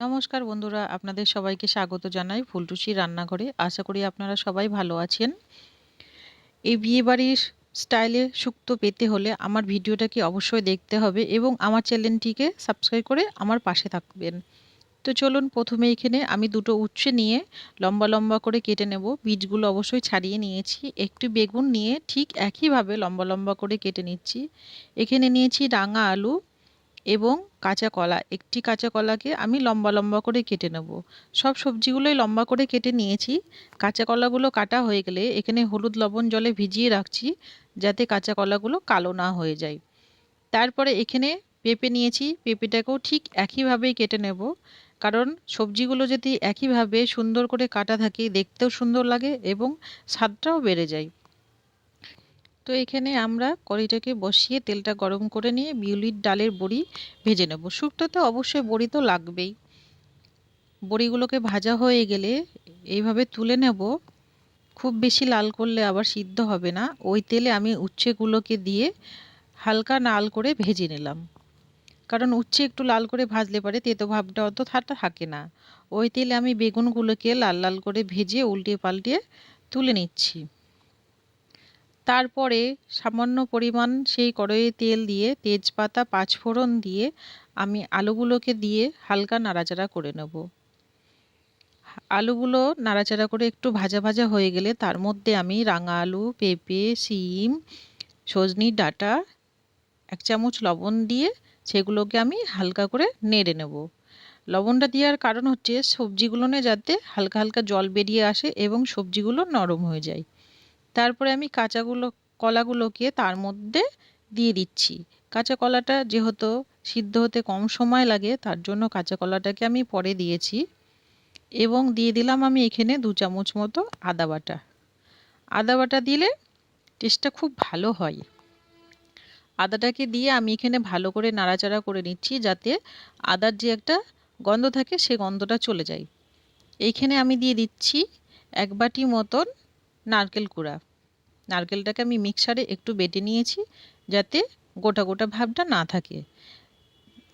নমস্কার বন্ধুরা, আপনাদের সবাইকে স্বাগত জানাই ফুলটুসি রান্নাঘরে। আশা করি আপনারা সবাই ভালো আছেন। এই বিয়েবাড়ির স্টাইলে শুক্তো পেতে হলে আমার ভিডিওটাকে অবশ্যই দেখতে হবে এবং আমার চ্যানেলটিকে সাবস্ক্রাইব করে আমার পাশে থাকবেন। তো চলুন, প্রথমে এখানে আমি দুটো উচ্ছে নিয়ে লম্বা লম্বা করে কেটে নেব। বীজগুলো অবশ্যই ছাড়িয়ে নিয়েছি। একটি বেগুন নিয়ে ঠিক একইভাবে লম্বা লম্বা করে কেটে নিচ্ছি। এখানে নিয়েছি রাঙা আলু এবং কাঁচা কলা। একটি কাঁচা কলাকে আমি লম্বা লম্বা করে কেটে নেব। সব সবজিগুলোই লম্বা করে কেটে নিয়েছি। কাঁচা কলাগুলো কাটা হয়ে গেলে এখানে হলুদ লবণ জলে ভিজিয়ে রাখছি, যাতে কাঁচা কলাগুলো কালো না হয়ে যায়। তারপরে এখানে পেঁপে নিয়েছি। পেঁপেটাকেও ঠিক একইভাবেই কেটে নেব, কারণ সবজিগুলো যদি একইভাবে সুন্দর করে কাটা থাকে দেখতেও সুন্দর লাগে এবং স্বাদটাও বেড়ে যায়। তো এখানে আমরা কড়াইটাকে বসিয়ে তেলটা গরম করে নিয়ে বিউলির ডালের বড়ি ভেজে নেব। শুক্তোতে অবশ্যই বড়ি তো লাগবেই। বড়িগুলোকে ভাজা হয়ে গেলে এইভাবে তুলে নেব। খুব বেশি লাল করলে আবার সিদ্ধ হবে না। ওই তেলে আমি উচ্ছেগুলোকে দিয়ে হালকা লাল করে ভেজে নিলাম, কারণ উচ্ছে একটু লাল করে ভাজলে পরে তেতো ভাবটা অত থাকে না। ওই তেলে আমি বেগুনগুলোকে লাল লাল করে ভেজে উল্টে পাল্টে তুলে নিচ্ছি। তারপরে সামান্য পরিমাণ সেই কড়াইয়ে তেল দিয়ে তেজপাতা পাঁচফোড়ন দিয়ে আমি আলুগুলোকে দিয়ে হালকা নাড়াচাড়া করে নেব। আলুগুলো নাড়াচাড়া করে একটু ভাজা ভাজা হয়ে গেলে তার মধ্যে আমি রাঙা আলু, পেঁপে, শিম, সজনির ডাঁটা, 1 চামচ লবণ দিয়ে সেগুলোকে আমি হালকা করে নেড়ে নেব। লবণটা দেওয়ার কারণ হচ্ছে সবজিগুলোনে যাতে হালকা হালকা জল বেরিয়ে আসে এবং সবজিগুলো নরম হয়ে যায়। তারপরে আমি কলাগুলোকে তার মধ্যে দিয়ে দিচ্ছি। কাঁচা কলাটা যেহেতু সিদ্ধ হতে কম সময় লাগে, তার জন্য কাঁচা কলাটাকে আমি পরে দিয়েছি। এবং দিয়ে দিলাম আমি এখানে 2 চামচ মতো আদা বাটা। আদা বাটা দিলে টেস্টটা খুব ভালো হয়। আদাটাকে দিয়ে আমি এখানে ভালো করে নাড়াচাড়া করে নিচ্ছি, যাতে আদার যে একটা গন্ধ থাকে সে গন্ধটা চলে যায়। এইখানে আমি দিয়ে দিচ্ছি 1 বাটি মতন নারকেল কুড়া। নারকেলটাকে আমি মিক্সারে একটু বেটে নিয়েছি, যাতে গোটা গোটা ভাবটা না থাকে।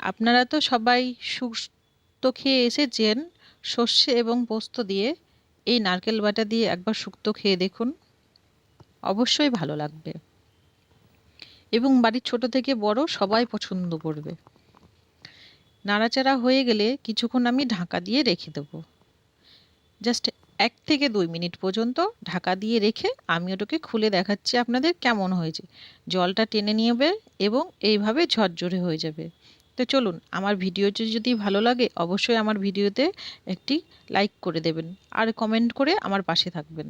আপনারা তো সবাই শুক্তো খেয়ে এসেছেন সর্ষে এবং পোস্ত দিয়ে। এই নারকেল বাটা দিয়ে একবার শুক্তো খেয়ে দেখুন, অবশ্যই ভালো লাগবে এবং বাড়ির ছোট থেকে বড় সবাই পছন্দ করবে। নাড়াচাড়া হয়ে গেলে কিছুক্ষণ আমি ঢাকা দিয়ে রেখে দেবো। জাস্ট 1 থেকে 2 মিনিট পর্যন্ত ঢাকা দিয়ে রেখে আমি ওটাকে খুলে দেখাচ্ছি আপনাদের কেমন হয়েছে। জলটা টেনে নেবে এবং এইভাবে ঝরঝরে হয়ে যাবে। তো চলুন, আমার ভিডিওটি যদি ভালো লাগে অবশ্যই আমার ভিডিওতে একটি লাইক করে দেবেন আর কমেন্ট করে আমার পাশে থাকবেন।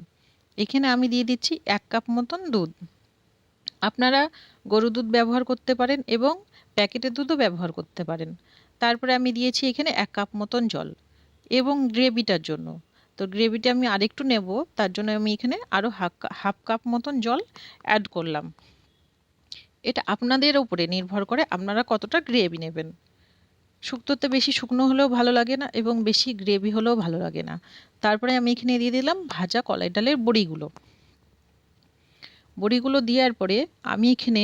এখানে আমি দিয়ে দিচ্ছি 1 কাপ মতন দুধ। আপনারা গরুর দুধ ব্যবহার করতে পারেন এবং প্যাকেটের দুধও ব্যবহার করতে পারেন। তারপরে আমি দিয়েছি এখানে 1 কাপ মতন জল এবং গ্রেভিটার জন্য। তো গ্রেভিটা আমি আরেকটু নেব, তার জন্য আমি এখানে আরও হাফ কাপ মতন জল অ্যাড করলাম। এটা আপনাদের উপরে নির্ভর করে আপনারা কতটা গ্রেভি নেবেন। শুক্তোতে বেশি শুকনো হলেও ভালো লাগে না এবং বেশি গ্রেভি হলেও ভালো লাগে না। তারপরে আমি এখানে দিয়ে দিলাম ভাজা কলাই ডালের বড়িগুলো। বড়িগুলো দেওয়ার পরে আমি এখানে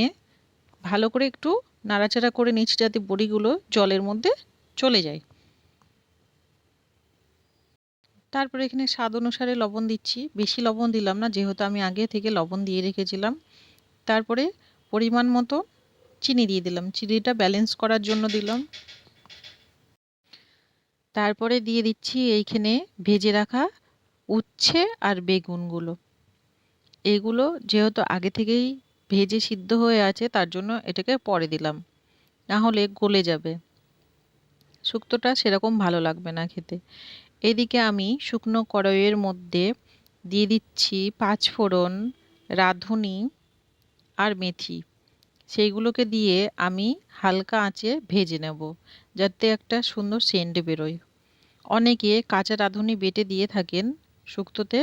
ভালো করে একটু নাড়াচাড়া করে নিচ্ছি, যাতে বড়িগুলো জলের মধ্যে চলে যায়। তারপরে এখানে স্বাদ অনুসারে লবণ দিচ্ছি। বেশি লবণ দিলাম না, যেহেতু আমি আগে থেকে লবণ দিয়ে রেখেছিলাম। তারপরে পরিমাণ মতো চিনি দিয়ে দিলাম। চিনিটা ব্যালেন্স করার জন্য দিলাম। তারপরে দিয়ে দিচ্ছি এইখানে ভেজে রাখা উচ্ছে আর বেগুনগুলো। এগুলো যেহেতু আগে থেকেই ভেজে সিদ্ধ হয়ে আছে, তার জন্য এটাকে পরে দিলাম, না হলে গলে যাবে। শুক্তোটা সেরকম ভালো লাগবে না খেতে। এদিকে আমি শুকনো কড়াইয়ের মধ্যে দিয়ে দিচ্ছি পাঁচফোড়ন, রাঁধুনি আর মেথি। সেইগুলোকে দিয়ে আমি হালকা আঁচে ভেজে নেব, যাতে একটা সুন্দর সেন্ট বেরোয়। অনেকে কাঁচা রাঁধুনি বেটে দিয়ে থাকেন শুক্তোতে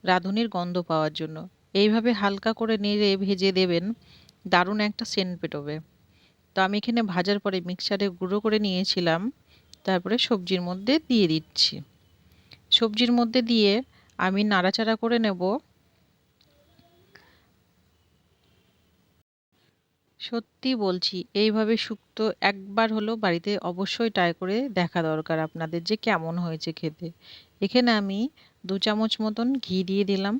রাঁধুনির গন্ধ পাওয়ার জন্য। এইভাবে হালকা করে নেড়ে ভেজে দেবেন, দারুণ একটা সেন্ট বেরোবে। তো আমি এখানে ভাজার পরে মিক্সারে গুঁড়ো করে নিয়েছিলাম। তারপরে সবজির মধ্যে দিয়ে দিচ্ছি। সবজির মধ্যে দিয়ে আমি নাড়াচাড়া করে নেব। সত্যি বলছি, এইভাবে শুক্তো একবার হলেও বাড়িতে অবশ্যই ট্রাই করে দেখা দরকার আপনাদের যে কেমন হয়েছে খেতে। এখানে আমি ২ চামচ মতন ঘি দিয়ে দিলাম।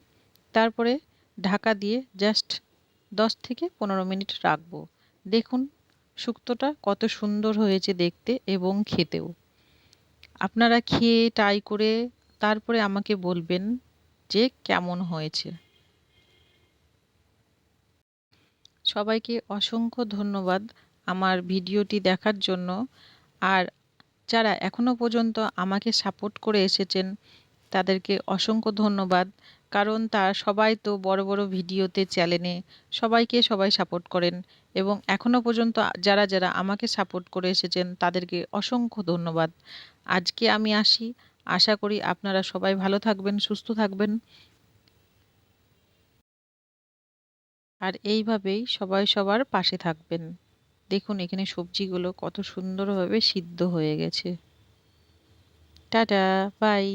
তারপরে ঢাকা দিয়ে জাস্ট ১০ থেকে ১৫ মিনিট রাখবো। দেখুন শুক্তোটা কত সুন্দর হয়েছে দেখতে এবং খেতেও। আপনারা খেয়ে ট্রাই করে তারপরে আমাকে বলবেন যে কেমন হয়েছে। সবাইকে অসংখ্য ধন্যবাদ আমার ভিডিওটি দেখার জন্য। আর যারা এখনো পর্যন্ত আমাকে সাপোর্ট করে এসেছেন তাদেরকে অসংখ্য ধন্যবাদ। কারণ সবাই তো বড় বড় ভিডিওতে চ্যানেলে সবাইকে সবাই সাপোর্ট করেন এবং এখনো পর্যন্ত যারা যারা আমাকে সাপোর্ট করে এসেছেন তাদেরকে অসংখ্য ধন্যবাদ। আজকে আমি আসি। আশা করি আপনারা সবাই ভালো থাকবেন, সুস্থ থাকবেন। আর এইভাবেই সবাই সবার পাশে থাকবেন। দেখুন এখানে সবজিগুলো কত সুন্দরভাবে সিদ্ধ হয়ে গেছে। Tata, by.